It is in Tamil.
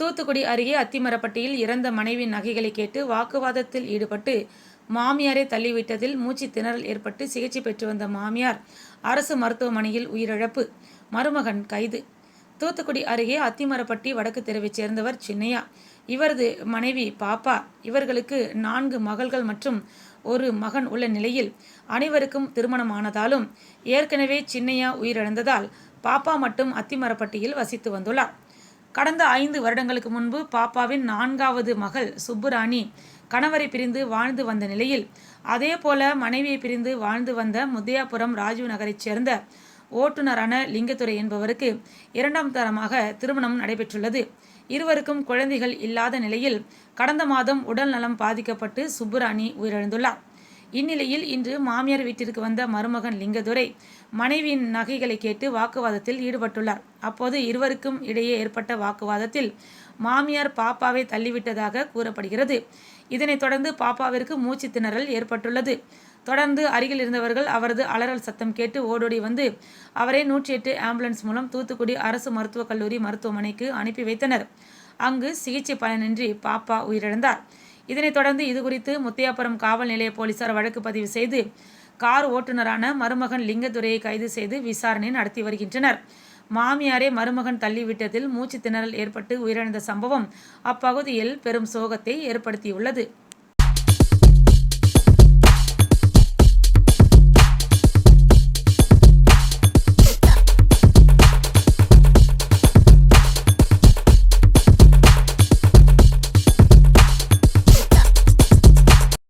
தூத்துக்குடி அருகே அத்திமரப்பட்டியில் இறந்த மனைவியின் நகைகளை கேட்டு வாக்குவாதத்தில் ஈடுபட்டு மாமியாரை தள்ளிவிட்டதில் மூச்சு திணறல் ஏற்பட்டு சிகிச்சை பெற்று வந்த மாமியார் அரசு மருத்துவமனையில் உயிரிழப்பு. மருமகன் கைது. தூத்துக்குடி அருகே அத்திமரப்பட்டி வடக்கு தெருவைச் சேர்ந்தவர் சின்னையா. இவரது மனைவி பாப்பா. இவர்களுக்கு 4 மகள்கள் மற்றும் ஒரு மகன் உள்ள நிலையில் அனைவருக்கும் திருமணமானதாலும் ஏற்கனவே சின்னையா உயிரிழந்ததால் பாப்பா மட்டும் அத்திமரப்பட்டியில் வசித்து வந்துள்ளார். கடந்த 5 வருடங்களுக்கு முன்பு பாப்பாவின் 4வது மகள் சுப்புராணி கணவரை பிரிந்து வாழ்ந்து வந்த நிலையில் அதேபோல மனைவியை பிரிந்து வாழ்ந்து வந்த முத்தையாபுரம் ராஜீவ் நகரைச் சேர்ந்த ஓட்டுநரான லிங்கத்துரை என்பவருக்கு 2ஆம் தரமாக திருமணம் நடைபெற்றுள்ளது. இருவருக்கும் குழந்தைகள் இல்லாத நிலையில் கடந்த மாதம் உடல் நலம் பாதிக்கப்பட்டு சுப்புராணி உயிரிழந்துள்ளார். இந்நிலையில் இன்று மாமியார் வீட்டிற்கு வந்த மருமகன் லிங்கதுரை மனைவியின் நகைகளை கேட்டு வாக்குவாதத்தில் ஈடுபட்டுள்ளார். அப்போது இருவருக்கும் இடையே ஏற்பட்ட வாக்குவாதத்தில் மாமியார் பாப்பாவை தள்ளிவிட்டதாக கூறப்படுகிறது. இதனைத் தொடர்ந்து பாப்பாவிற்கு மூச்சு திணறல் ஏற்பட்டுள்ளது. தொடர்ந்து அருகில் இருந்தவர்கள் அவரது அலறல் சத்தம் கேட்டு ஓடோடி வந்து அவரை 108 ஆம்புலன்ஸ் மூலம் தூத்துக்குடி அரசு மருத்துவக் கல்லூரி மருத்துவமனைக்கு அனுப்பி வைத்தனர். அங்கு சிகிச்சை பலனின்றி பாப்பா உயிரிழந்தார். இதனைத் தொடர்ந்து இதுகுறித்து முத்தையாபுரம் காவல் நிலைய போலீசார் வழக்கு பதிவு செய்து கார் ஓட்டுநரான மருமகன் லிங்கதுரையை கைது செய்து விசாரணை நடத்தி வருகின்றனர். மாமியாரை மருமகன் தள்ளிவிட்டதில் மூச்சு திணறல் ஏற்பட்டு உயிரிழந்த சம்பவம் அப்பகுதியில் பெரும் சோகத்தை ஏற்படுத்தியுள்ளது.